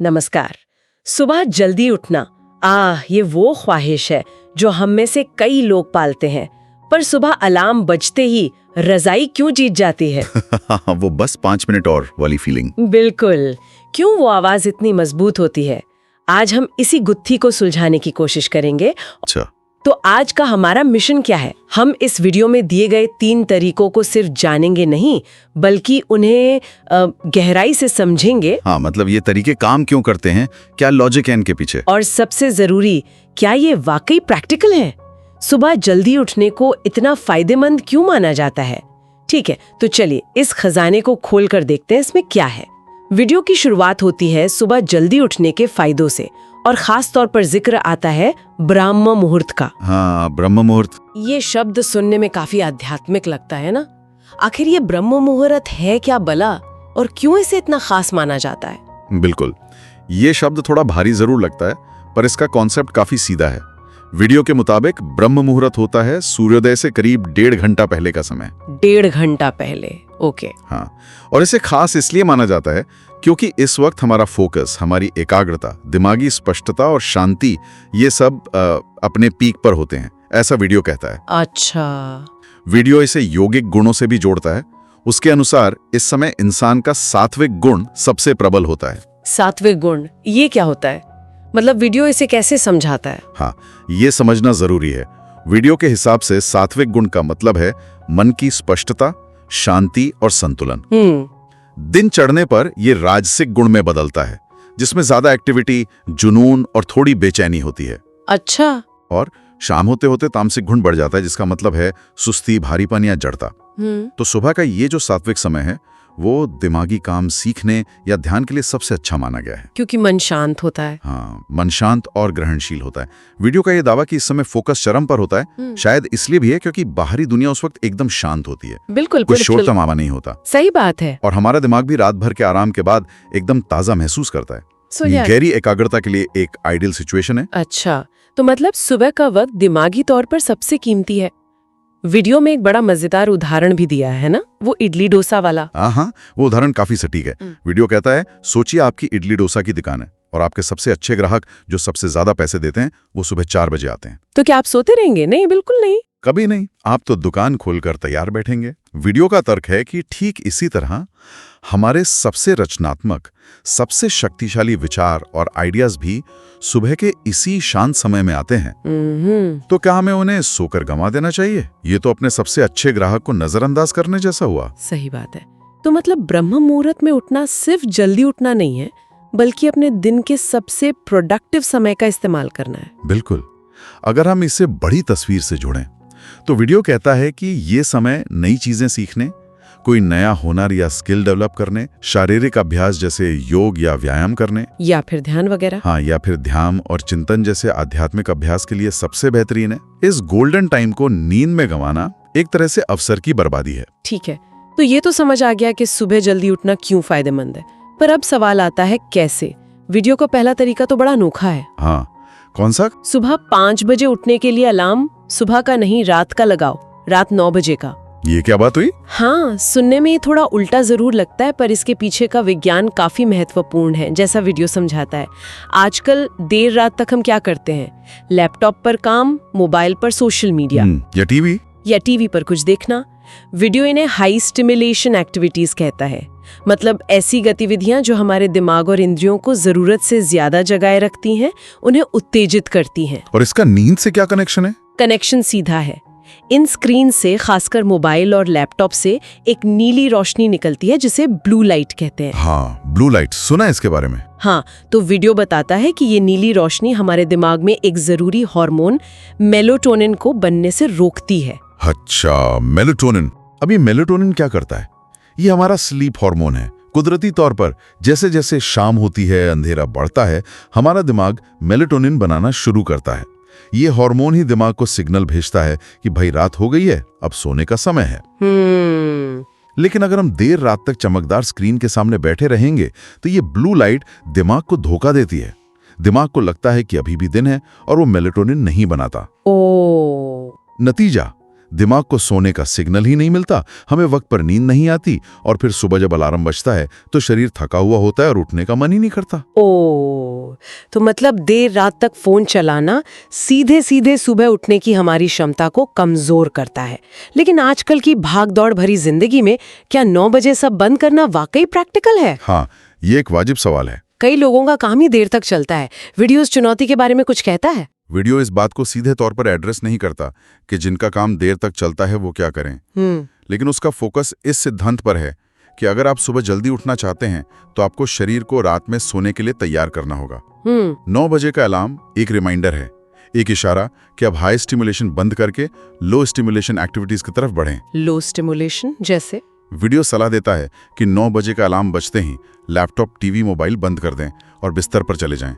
नमस्कार। सुबह जल्दी उठना, ये वो ख्वाहिश है जो हम में से कई लोग पालते हैं। पर सुबह अलार्म बजते ही रजाई क्यों जीत जाती है? वो बस 5 मिनट और वाली फीलिंग। बिल्कुल। क्यों वो आवाज इतनी मजबूत होती है? आज हम इसी गुत्थी को सुलझाने की कोशिश करेंगे। अच्छा, तो आज का हमारा मिशन क्या है? हम इस वीडियो में दिए गए 3 तरीकों को सिर्फ जानेंगे नहीं, बल्कि उन्हें गहराई से समझेंगे। हाँ, मतलब ये तरीके काम क्यों करते हैं, क्या लॉजिक है इनके पीछे, और सबसे जरूरी, क्या ये वाकई प्रैक्टिकल है? सुबह जल्दी उठने को इतना फायदेमंद क्यों माना जाता है? ठीक है, तो चलिए इस खजाने को खोल कर देखते हैं इसमें क्या है। वीडियो की शुरुआत होती है सुबह जल्दी उठने के फायदों से, और खास तौर पर जिक्र आता है ब्रह्म मुहूर्त का। हाँ, ब्रह्म मुहूर्त। ये शब्द सुनने में काफी आध्यात्मिक लगता है ना? आखिर ये ब्रह्म मुहूर्त है क्या भला, और क्यों इसे इतना खास माना जाता है? बिल्कुल, ये शब्द थोड़ा भारी जरूर लगता है, पर इसका कॉन्सेप्ट काफी सीधा है। वीडियो के मुताबिक ब्रह्म मुहूर्त होता है सूर्योदय से करीब 1.5 घंटा पहले का समय। 1.5 घंटा पहले, ओके। हाँ, और इसे खास इसलिए माना जाता है क्योंकि इस वक्त हमारा फोकस, हमारी एकाग्रता, दिमागी स्पष्टता और शांति, ये सब अपने पीक पर होते हैं, ऐसा वीडियो कहता है। अच्छा। वीडियो इसे यौगिक गुणों से भी जोड़ता है। उसके अनुसार इस समय इंसान का सात्विक गुण सबसे प्रबल होता है। सात्विक गुण, ये क्या होता है? मतलब वीडियो इसे कैसे समझाता है? हाँ, ये समझना जरूरी है। वीडियो के हिसाब से सात्विक गुण का मतलब है मन की स्पष्टता, शांति और संतुलन। दिन चढ़ने पर ये राजसिक गुण में बदलता है, जिसमें ज्यादा एक्टिविटी, जुनून और थोड़ी बेचैनी होती है। अच्छा। और शाम होते होते तामसिक गुण बढ़ जाता है, जिसका मतलब है सुस्ती, भारीपन या जड़ता। तो सुबह का ये जो सात्विक समय है, वो दिमागी काम सीखने या ध्यान के लिए सबसे अच्छा माना गया है, क्योंकि मन शांत होता है। हाँ, मन शांत और ग्रहणशील होता है। वीडियो का ये दावा कि इस समय फोकस चरम पर होता है, शायद इसलिए भी है क्योंकि बाहरी दुनिया उस वक्त एकदम शांत होती है। बिल्कुल, कुछ शोर तमामा नहीं होता। सही बात है। और हमारा दिमाग भी रात भर के आराम के बाद एकदम ताजा महसूस करता है। गहरी एकाग्रता के लिए एक आइडियल सिचुएशन है। अच्छा, तो मतलब सुबह का वक्त दिमागी तौर पर सबसे कीमती है। वीडियो में एक बड़ा मजेदार उदाहरण भी दिया है ना, वो इडली डोसा वाला। हाँ, वो उदाहरण काफी सटीक है। वीडियो कहता है, सोचिए आपकी इडली डोसा की दुकान है और आपके सबसे अच्छे ग्राहक जो सबसे ज्यादा पैसे देते हैं, वो सुबह 4 बजे आते हैं। तो क्या आप सोते रहेंगे? नहीं, बिल्कुल नहीं। कभी नहीं, आप तो दुकान खोलकर तैयार बैठेंगे। वीडियो का तर्क है कि ठीक इसी तरह हमारे सबसे रचनात्मक, सबसे शक्तिशाली विचार और आइडियाज भी सुबह के इसी शांत समय में आते हैं। तो क्या हमें उन्हें सोकर गंवा देना चाहिए? ये तो अपने सबसे अच्छे ग्राहक को नजरअंदाज करने जैसा हुआ। सही बात है। तो मतलब ब्रह्म मुहूर्त में उठना सिर्फ जल्दी उठना नहीं है, बल्कि अपने दिन के सबसे प्रोडक्टिव समय का इस्तेमाल करना है। बिल्कुल। अगर हम इसे बड़ी तस्वीर से जोड़ें, तो वीडियो कहता है कि ये समय नई चीजें सीखने, कोई नया हुनर या स्किल डेवलप करने, शारीरिक अभ्यास जैसे योग या व्यायाम करने, या फिर ध्यान वगैरह। हाँ, या फिर ध्यान और चिंतन जैसे आध्यात्मिक अभ्यास के लिए सबसे बेहतरीन है। इस गोल्डन टाइम को नींद में गंवाना एक तरह से अवसर की बर्बादी है। ठीक है, तो ये तो समझ आ गया कि सुबह जल्दी उठना क्यों फायदेमंद है, पर अब सवाल आता है कैसे। वीडियो का पहला तरीका तो बड़ा अनोखा है। हाँ, कौन सा? सुबह 5 बजे उठने के लिए अलार्म सुबह का नहीं, रात का लगाओ, रात 9 बजे का। ये क्या बात हुई? हाँ, सुनने में ये थोड़ा उल्टा जरूर लगता है, पर इसके पीछे का विज्ञान काफी महत्वपूर्ण है, जैसा वीडियो समझाता है। आजकल देर रात तक हम क्या करते हैं? लैपटॉप पर काम, मोबाइल पर सोशल मीडिया, या टीवी पर कुछ देखना। वीडियो इन्हें हाई स्टिमुलेशन एक्टिविटीज कहता है, मतलब ऐसी गतिविधियां जो हमारे दिमाग और इंद्रियों को जरूरत से ज्यादा जगाए रखती हैं, उन्हें उत्तेजित करती हैं। और इसका नींद से क्या कनेक्शन है? कनेक्शन सीधा है। इन स्क्रीन से, खासकर मोबाइल और लैपटॉप से, एक नीली रोशनी निकलती है जिसे ब्लू लाइट कहते हैं। हाँ, ब्लू लाइट, सुना है इसके बारे में। हाँ, तो वीडियो बताता है कि ये नीली रोशनी हमारे दिमाग में एक जरूरी हार्मोन मेलाटोनिन को बनने से रोकती है। अच्छा, मेलाटोनिन। अब ये मेलाटोनिन क्या करता है? ये हमारा स्लीप हार्मोन है। कुदरती तौर पर जैसे जैसे शाम होती है, अंधेरा बढ़ता है, हमारा दिमाग मेलाटोनिन बनाना शुरू करता है। ये हार्मोन ही दिमाग को सिग्नल भेजता है कि भाई रात हो गई है, अब सोने का समय है। लेकिन अगर हम देर रात तक चमकदार स्क्रीन के सामने बैठे रहेंगे, तो ये ब्लू लाइट दिमाग को धोखा देती है। दिमाग को लगता है कि अभी भी दिन है और वो मेलाटोनिन नहीं बनाता। ओह। नतीजा, दिमाग को सोने का सिग्नल ही नहीं मिलता, हमें वक्त पर नींद नहीं आती, और फिर सुबह जब अलार्म बजता है तो शरीर थका हुआ होता है और उठने का मन ही नहीं करता। ओ, तो मतलब देर रात तक फोन चलाना सीधे सीधे सुबह उठने की हमारी क्षमता को कमजोर करता है। लेकिन आजकल की भागदौड़ भरी जिंदगी में क्या 9 बजे सब बंद करना वाकई प्रैक्टिकल है? हाँ, ये एक वाजिब सवाल है। कई लोगों का काम ही देर तक चलता है। वीडियोस चुनौती के बारे में कुछ कहता है? वीडियो इस बात को सीधे तौर पर एड्रेस नहीं करता कि जिनका काम देर तक चलता है वो क्या करें, लेकिन उसका फोकस इस सिद्धांत पर है कि अगर आप सुबह जल्दी उठना चाहते हैं तो आपको शरीर को रात में सोने के लिए तैयार करना होगा। 9 बजे का अलार्म एक रिमाइंडर है, एक इशारा कि अब हाई स्टिमुलेशन बंद करके लो स्टिमुलेशन एक्टिविटीज की तरफ बढ़ें। लो स्टिमुलेशन जैसे? वीडियो सलाह देता है कि 9 बजे का अलार्म बजते ही लैपटॉप, टीवी, मोबाइल बंद कर दें और बिस्तर पर चले जाएं।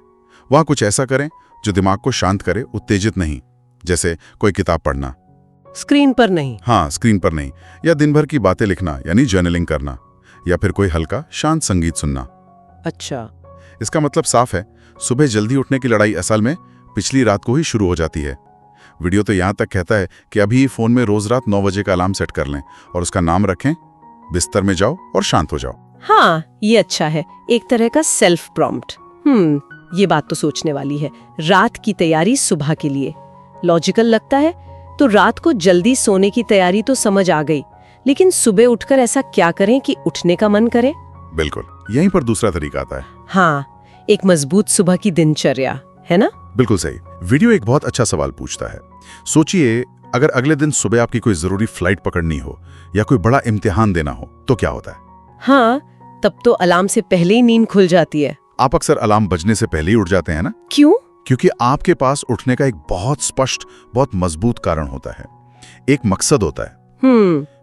वहां कुछ ऐसा करें जो दिमाग को शांत करे, उत्तेजित नहीं, जैसे कोई किताब पढ़ना। स्क्रीन पर नहीं? हाँ, स्क्रीन पर नहीं। या दिन भर की बातें लिखना यानी जर्नलिंग करना, या फिर कोई हल्का शांत संगीत सुनना। अच्छा। इसका मतलब साफ है, सुबह जल्दी उठने की लड़ाई असल में पिछली रात को ही शुरू हो जाती है। वीडियो तो यहां तक कहता है कि अभी फोन में रोज रात 9 बजे का अलार्म सेट कर लें और उसका नाम रखें, बिस्तर में जाओ और शांत हो जाओ। हाँ, ये अच्छा है, एक तरह का सेल्फ प्रॉम्प्ट। ये बात तो सोचने वाली है। रात की तैयारी सुबह के लिए लॉजिकल लगता है। तो रात को जल्दी सोने की तैयारी तो समझ आ गई, लेकिन सुबह उठकर ऐसा क्या करें कि उठने का मन करे? बिल्कुल, यहीं पर दूसरा तरीका आता है। हाँ, एक मजबूत सुबह की दिनचर्या, है ना? बिल्कुल सही। वीडियो एक बहुत अच्छा सवाल पूछता है। सोचिए, अगर अगले दिन सुबह आपकी कोई जरूरी फ्लाइट पकड़नी हो या कोई बड़ा इम्तिहान देना हो तो क्या होता है? हाँ, तब तो अलार्म से पहले ही नींद खुल जाती है। आप अक्सर अलार्म बजने से पहले ही उठ जाते हैं ना? क्यों? क्योंकि आपके पास उठने का एक बहुत स्पष्ट, बहुत मजबूत कारण होता है, एक मकसद होता है।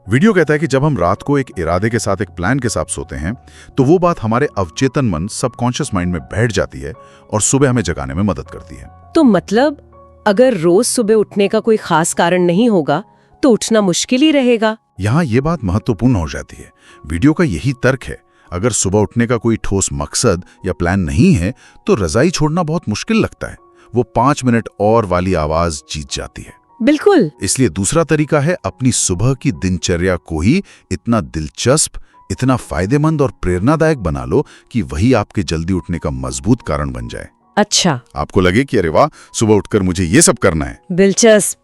वीडियो कहता है कि जब हम रात को एक इरादे के साथ, एक प्लान के साथ सोते हैं तो वो बात हमारे अवचेतन मन, सबकॉन्शियस माइंड में बैठ जाती है और सुबह हमें जगाने में मदद करती है। तो मतलब अगर रोज सुबह उठने का कोई खास कारण नहीं होगा तो उठना मुश्किल ही रहेगा। यहाँ ये बात महत्वपूर्ण हो जाती है। वीडियो का यही तर्क है, अगर सुबह उठने का कोई ठोस मकसद या प्लान नहीं है तो रजाई छोड़ना बहुत मुश्किल लगता है। वो 5 मिनट और वाली आवाज जीत जाती है। बिल्कुल। इसलिए दूसरा तरीका है, अपनी सुबह की दिनचर्या को ही इतना दिलचस्प, इतना फायदेमंद और प्रेरणादायक बना लो कि वही आपके जल्दी उठने का मजबूत कारण बन जाए। अच्छा, आपको लगे कि अरे वाह, सुबह उठकर मुझे ये सब करना है। दिलचस्प।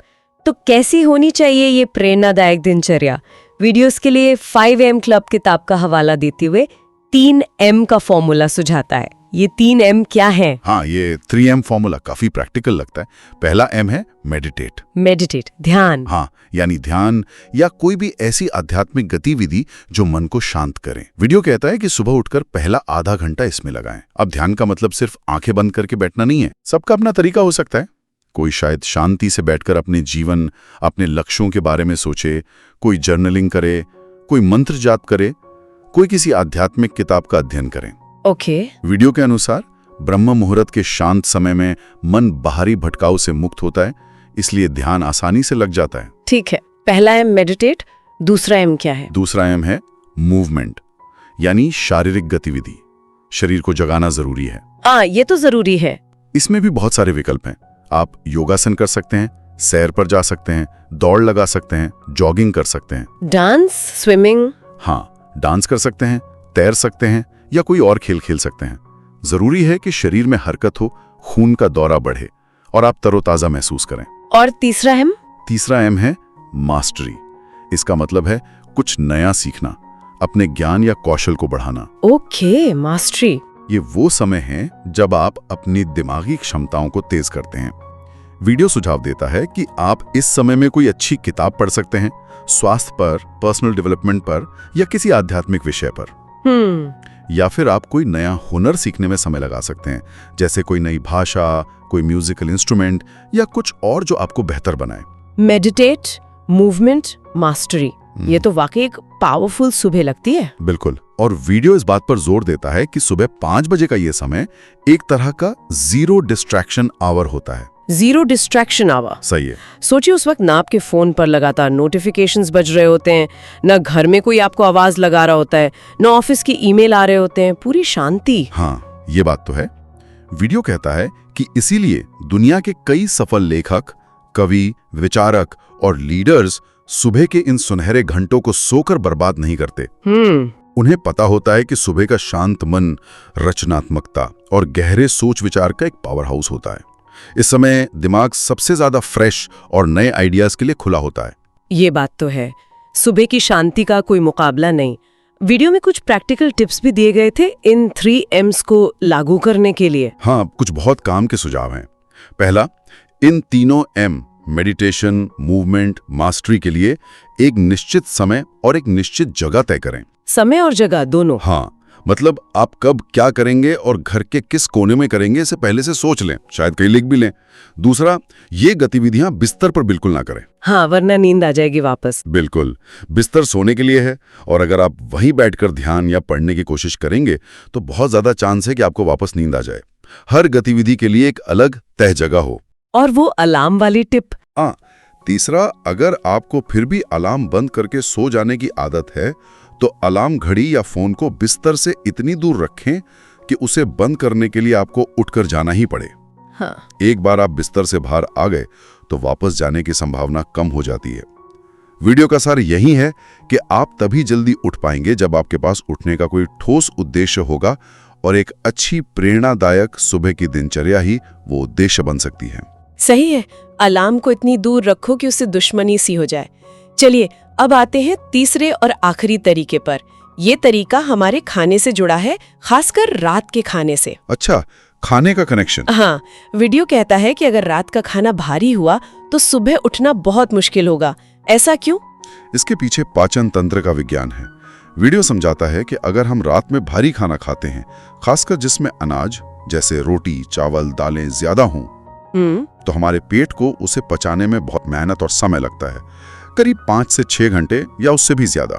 तो कैसी होनी चाहिए ये प्रेरणादायक दिनचर्या? वीडियोस के लिए 5M क्लब किताब का हवाला देते हुए 3M का फॉर्मूला सुझाता है। ये 3M क्या है? हाँ, ये 3M फॉर्मूला काफी प्रैक्टिकल लगता है। पहला M है मेडिटेट। मेडिटेट, ध्यान। हाँ, यानी ध्यान या कोई भी ऐसी आध्यात्मिक गतिविधि जो मन को शांत करे। वीडियो कहता है कि सुबह उठकर पहला आधा घंटा इसमें लगाएं। अब ध्यान का मतलब सिर्फ आंखें बंद करके बैठना नहीं है। सबका अपना तरीका हो सकता है। कोई शायद शांति से बैठकर अपने जीवन, अपने लक्ष्यों के बारे में सोचे, कोई जर्नलिंग करे, कोई मंत्र जाप करे, कोई किसी आध्यात्मिक किताब का अध्ययन करे। ओके। वीडियो के अनुसार ब्रह्म मुहूर्त के शांत समय में मन बाहरी भटकाव से मुक्त होता है, इसलिए ध्यान आसानी से लग जाता है। ठीक है, पहला M मेडिटेट, दूसरा M क्या है? दूसरा M है मूवमेंट, यानी शारीरिक गतिविधि। शरीर को जगाना जरूरी है। ये तो जरूरी है। इसमें भी बहुत सारे विकल्प हैं। आप योगासन कर सकते हैं, सैर पर जा सकते हैं, दौड़ लगा सकते हैं, जॉगिंग कर सकते हैं। Dance, swimming? हाँ, डांस कर सकते हैं, तैर सकते हैं या कोई और खेल खेल सकते हैं। जरूरी है कि शरीर में हरकत हो, खून का दौरा बढ़े और आप तरोताजा महसूस करें। और तीसरा M? तीसरा M है मास्टरी। इसका मतलब है कुछ नया सीखना, अपने ज्ञान या कौशल को बढ़ाना। Okay, mastery. ये वो समय है जब आप अपनी दिमागी क्षमताओं को तेज करते हैं। वीडियो सुझाव देता है कि आप इस समय में कोई अच्छी किताब पढ़ सकते हैं, स्वास्थ्य पर, पर्सनल डेवलपमेंट पर या किसी आध्यात्मिक विषय पर। या फिर आप कोई नया हुनर सीखने में समय लगा सकते हैं, जैसे कोई नई भाषा, कोई म्यूजिकल इंस्ट्रूमेंट या कुछ और जो आपको बेहतर बनाए। मेडिटेट, मूवमेंट, मास्टरी, ये तो वाकई एक पावरफुल सुबह लगती है। बिल्कुल। और वीडियो इस बात पर जोर देता है कि सुबह 5 बजे का ये समय एक तरह का जीरो डिस्ट्रैक्शन आवर होता है। Zero distraction hour? सही है। सोचिए, उस वक्त ना आपके फोन पर लगातार नोटिफिकेशंस बज रहे होते हैं, ना घर में कोई आपको आवाज लगा रहा होता है, ना ऑफिस की ईमेल आ रहे होते हैं, पूरी शांति। हाँ, ये बात तो है। वीडियो कहता है कि इसीलिए दुनिया के कई सफल लेखक, कवि, विचारक और लीडर्स सुबह के इन सुनहरे घंटों को सोकर बर्बाद नहीं करते। उन्हें पता होता है कि सुबह का शांत मन रचनात्मकता और गहरे सोच विचार का एक पावर हाउस होता है। इस समय दिमाग सबसे ज्यादा फ्रेश और नए आइडियाज के लिए खुला होता है। ये बात तो है, सुबह की शांति का कोई मुकाबला नहीं। वीडियो में कुछ प्रैक्टिकल टिप्स भी दिए गए थे इन 3 M's को लागू करने के लिए। हाँ, कुछ बहुत काम के सुझाव हैं। पहला, इन तीनों M मेडिटेशन, मूवमेंट, मास्टरी के लिए एक निश्चित समय और एक निश्चित जगह तय करें। समय और जगह दोनों? हाँ, मतलब आप कब क्या करेंगे और घर के किस कोने में करेंगे इसे पहले से सोच लें, शायद कहीं लिख भी लें। दूसरा, ये गतिविधियां बिस्तर पर बिल्कुल ना करें। हाँ, वरना नींद आ जाएगी वापस। बिल्कुल, बिस्तर सोने के लिए है और अगर आप वहीं बैठकर ध्यान या पढ़ने की कोशिश करेंगे तो बहुत ज्यादा चांस है कि आपको वापस नींद आ जाए। हर गतिविधि के लिए एक अलग तय जगह हो। और वो अलार्म वाली टिप? हाँ, तीसरा, अगर आपको फिर भी अलार्म बंद करके सो जाने की आदत है तो अलार्म घड़ी या फोन को बिस्तर से इतनी दूर रखें कि उसे बंद करने के लिए आपको उठकर जाना ही पड़े। हाँ। एक बार आप बिस्तर से बाहर आ गए तो वापस जाने की संभावना कम हो जाती है। वीडियो का सार यही है कि आप तभी जल्दी उठ पाएंगे जब आपके पास उठने का कोई ठोस उद्देश्य होगा और एक अच्छी प्रेरणादायक सुबह की दिनचर्या ही वो उद्देश्य बन सकती है। सही है, अलार्म को इतनी दूर रखो कि उससे दुश्मनी सी हो जाए। चलिए अब आते हैं तीसरे और आखिरी तरीके पर। ये तरीका हमारे खाने से जुड़ा है, खासकर रात के खाने से। अच्छा, खाने का कनेक्शन? हाँ, वीडियो कहता है कि अगर रात का खाना भारी हुआ तो सुबह उठना बहुत मुश्किल होगा। ऐसा क्यों? इसके पीछे पाचन तंत्र का विज्ञान है। वीडियो समझाता है कि अगर हम रात में भारी खाना खाते हैं, खासकर जिसमें अनाज जैसे रोटी, चावल, दालें ज्यादा हों, तो हमारे पेट को उसे पचाने में बहुत मेहनत और समय लगता है, करीब 5 से 6 घंटे या उससे भी ज्यादा।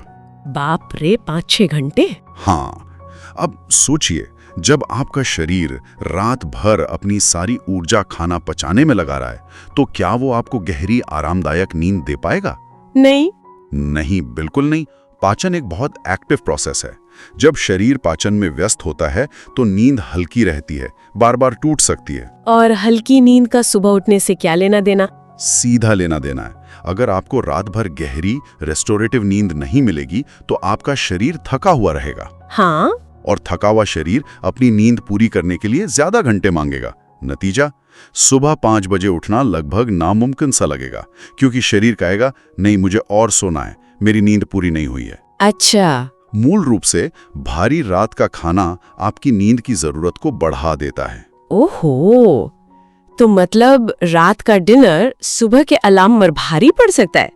बाप रे, 5-6 घंटे? हाँ, अब सोचिए, जब आपका शरीर रात भर अपनी सारी ऊर्जा खाना पचाने में लगा रहा है तो क्या वो आपको गहरी आरामदायक नींद दे पाएगा? नहीं, बिल्कुल नहीं। पाचन एक बहुत एक्टिव प्रोसेस है। जब शरीर पाचन में व्यस्त होता है तो नींद हल्की रहती है, बार बार टूट सकती है। और हल्की नींद का सुबह उठने से क्या लेना देना? सीधा लेना देना है। अगर आपको रात भर गहरी रेस्टोरेटिव नींद नहीं मिलेगी तो आपका शरीर थका हुआ रहेगा। हाँ? और थका हुआ शरीर अपनी नींद पूरी करने के लिए ज्यादा घंटे मांगेगा। नतीजा, सुबह 5 बजे उठना लगभग नामुमकिन सा लगेगा, क्योंकि शरीर कहेगा नहीं, मुझे और सोना है, मेरी नींद पूरी नहीं हुई है। अच्छा। मूल रूप से भारी रात का खाना आपकी नींद की जरूरत को बढ़ा देता है। ओहो, तो मतलब रात का डिनर सुबह के अलार्म पर भारी पड़ सकता है।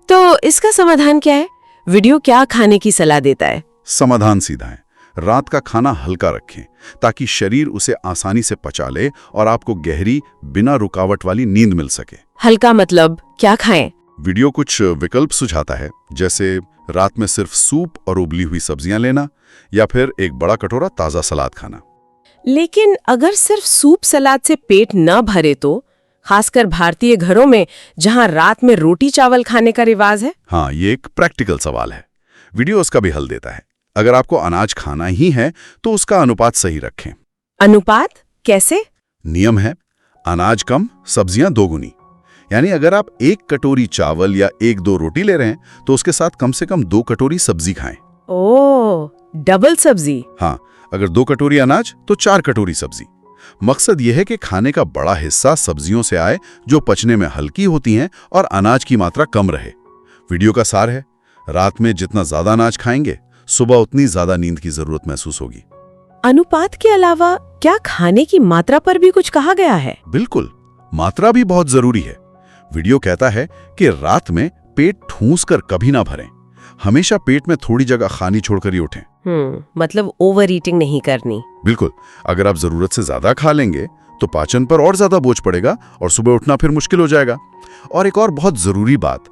तो इसका समाधान क्या है? वीडियो क्या खाने की सलाह देता है? समाधान सीधा है, रात का खाना हल्का रखें ताकि शरीर उसे आसानी से पचा ले और आपको गहरी, बिना रुकावट वाली नींद मिल सके। हल्का मतलब क्या खाएं? वीडियो कुछ विकल्प सुझाता है, जैसे रात में सिर्फ सूप और उबली हुई सब्जियां लेना या फिर एक बड़ा कटोरा ताजा सलाद खाना। लेकिन अगर सिर्फ सूप सलाद से पेट न भरे तो, खासकर भारतीय घरों में जहां रात में रोटी चावल खाने का रिवाज है? हाँ, ये एक प्रैक्टिकल सवाल है। वीडियो उसका भी हल देता है। अगर आपको अनाज खाना ही है तो उसका अनुपात सही रखें। अनुपात कैसे? नियम है, अनाज कम, सब्जियां 2 गुनी। यानी अगर आप 1 कटोरी चावल या 1-2 रोटी ले रहे हैं तो उसके साथ कम से कम 2 कटोरी सब्जी खाएं। ओह, डबल सब्जी। हाँ, अगर 2 कटोरी अनाज तो 4 कटोरी सब्जी। मकसद यह है कि खाने का बड़ा हिस्सा सब्जियों से आए जो पचने में हल्की होती हैं और अनाज की मात्रा कम रहे। वीडियो का सार है, रात में जितना ज्यादा अनाज खाएंगे सुबह उतनी ज्यादा नींद की जरूरत महसूस होगी। अनुपात के अलावा क्या खाने की मात्रा पर भी कुछ कहा गया है? बिल्कुल, मात्रा भी बहुत जरूरी है। वीडियो कहता है कि रात में पेट ठूंस कर कभी ना भरें, हमेशा पेट में थोड़ी जगह खाली छोड़कर ही उठें। मतलब ओवर ईटिंग नहीं करनी। बिल्कुल, अगर आप जरूरत से ज्यादा खा लेंगे तो पाचन पर और ज्यादा बोझ पड़ेगा और सुबह उठना फिर मुश्किल हो जाएगा। और एक और बहुत जरूरी बात,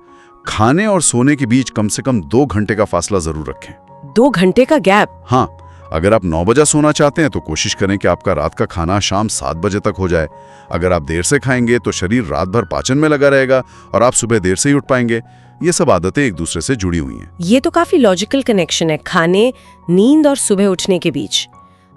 खाने और सोने के बीच कम से कम 2 घंटे का फासला जरूर रखें। 2 घंटे का गैप? हाँ, अगर आप 9 बजे सोना चाहते हैं तो कोशिश करें कि आपका रात का खाना शाम 7 बजे तक हो जाए। अगर आप देर से खाएंगे तो शरीर रात भर पाचन में लगा रहेगा और आप सुबह देर से ही उठ पाएंगे। ये सब आदतें एक दूसरे से जुड़ी हुई हैं। ये तो काफी लॉजिकल कनेक्शन है खाने, नींद और सुबह उठने के बीच।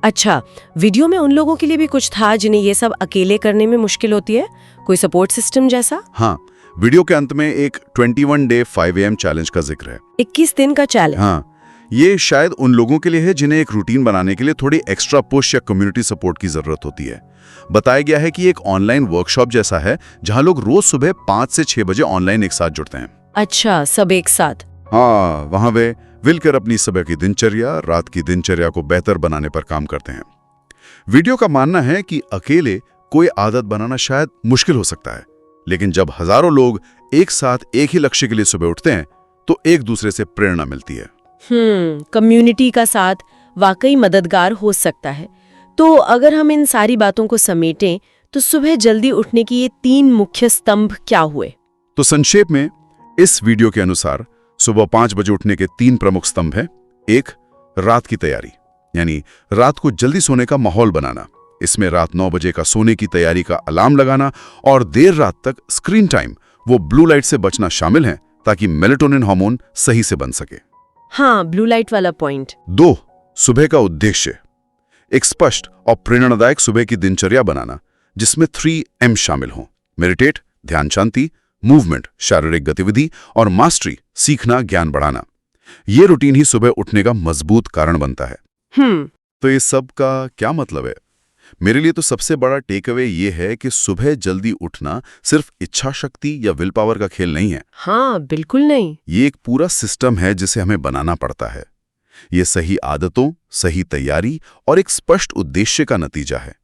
अच्छा, वीडियो में उन लोगों के लिए भी कुछ था जिन्हें ये सब अकेले करने में मुश्किल होती है, कोई सपोर्ट सिस्टम जैसा? हाँ, वीडियो के अंत में एक 21 डे 5 AM चैलेंज का जिक्र है। 21 दिन का चैलेंज। हाँ, ये शायद उन लोगों के लिए है जिन्हें एक रूटीन बनाने के लिए थोड़ी एक्स्ट्रा पुश या कम्युनिटी सपोर्ट की जरूरत होती है। बताया गया है कि एक ऑनलाइन वर्कशॉप जैसा है जहां लोग रोज सुबह 5 से 6 बजे ऑनलाइन एक साथ जुड़ते हैं। अच्छा, सब एक साथ। हाँ, वहां वे मिलकर अपनी सुबह की दिनचर्या, रात की दिनचर्या को बेहतर बनाने पर काम करते हैं। वीडियो का मानना है कि अकेले कोई आदत बनाना शायद मुश्किल हो सकता है, लेकिन जब हजारों लोग एक साथ एक ही लक्ष्य के लिए सुबह उठते हैं तो एक दूसरे से प्रेरणा मिलती है। कम्युनिटी का साथ वाकई मददगार हो सकता है। तो अगर हम इन सारी बातों को समेटें तो सुबह जल्दी उठने की ये 3 मुख्य स्तंभ क्या हुए? तो संक्षेप में इस वीडियो के अनुसार सुबह 5 बजे उठने के 3 प्रमुख स्तंभ हैं। 1, रात की तैयारी, यानी रात को जल्दी सोने का माहौल बनाना। इसमें रात 9 बजे का सोने की तैयारी का अलार्म लगाना और देर रात तक स्क्रीन टाइम, वो ब्लू लाइट से बचना शामिल है ताकि मेलेटोनिन हार्मोन सही से बन सके। हाँ, ब्लू लाइट वाला पॉइंट। 2, सुबह का उद्देश्य, एक स्पष्ट और प्रेरणादायक सुबह की दिनचर्या बनाना जिसमें 3M शामिल हों। मेडिटेट, ध्यान शांति, मूवमेंट, शारीरिक गतिविधि, और मास्टरी, सीखना, ज्ञान बढ़ाना। ये रूटीन ही सुबह उठने का मजबूत कारण बनता है। तो इस सब का क्या मतलब है? मेरे लिए तो सबसे बड़ा टेक अवे ये है कि सुबह जल्दी उठना सिर्फ इच्छा शक्ति या विल पावर का खेल नहीं है। हाँ, बिल्कुल नहीं। ये एक पूरा सिस्टम है जिसे हमें बनाना पड़ता है। ये सही आदतों, सही तैयारी और एक स्पष्ट उद्देश्य का नतीजा है।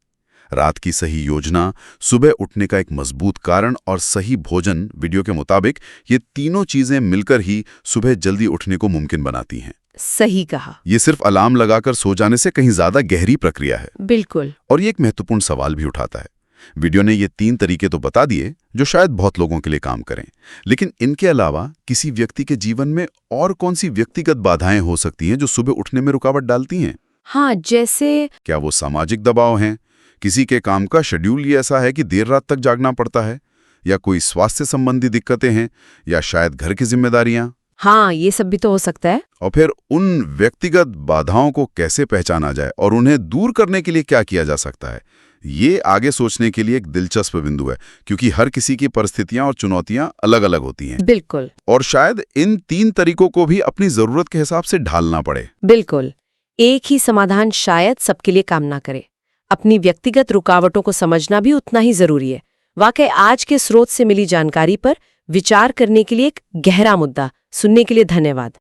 रात की सही योजना, सुबह उठने का एक मजबूत कारण और सही भोजन, वीडियो के मुताबिक ये तीनों चीजें मिलकर ही सुबह जल्दी उठने को मुमकिन बनाती हैं। सही कहा। ये सिर्फ अलार्म लगाकर सो जाने से कहीं ज्यादा गहरी प्रक्रिया है। बिल्कुल। और ये एक महत्वपूर्ण सवाल भी उठाता है। वीडियो ने ये 3 तरीके तो बता दिए जो शायद बहुत लोगों के लिए काम करें, लेकिन इनके अलावा किसी व्यक्ति के जीवन में और कौन सी व्यक्तिगत बाधाएं हो सकती हैं जो सुबह उठने में रुकावट डालती हैं? हाँ, जैसे क्या वो सामाजिक दबाव हैं, किसी के काम का शेड्यूल ही ऐसा है कि देर रात तक जागना पड़ता है, या कोई स्वास्थ्य संबंधी दिक्कतें हैं, या शायद घर की जिम्मेदारियां? हाँ, ये सब भी तो हो सकता है। और फिर उन व्यक्तिगत बाधाओं को कैसे पहचाना जाए और उन्हें दूर करने के लिए क्या किया जा सकता है, ये आगे सोचने के लिए एक दिलचस्प बिंदु है, क्योंकि हर किसी की परिस्थितियां और चुनौतियां अलग-अलग होती हैं। बिल्कुल। और शायद इन 3 तरीकों को भी अपनी जरूरत के हिसाब से ढालना पड़े। बिल्कुल। एक ही समाधान शायद सबके लिए काम ना करे। अपनी व्यक्तिगत रुकावटों को समझना भी उतना ही जरूरी है। वाकई आज के स्रोत से मिली जानकारी पर विचार करने के लिए एक गहरा मुद्दा। सुनने के लिए धन्यवाद।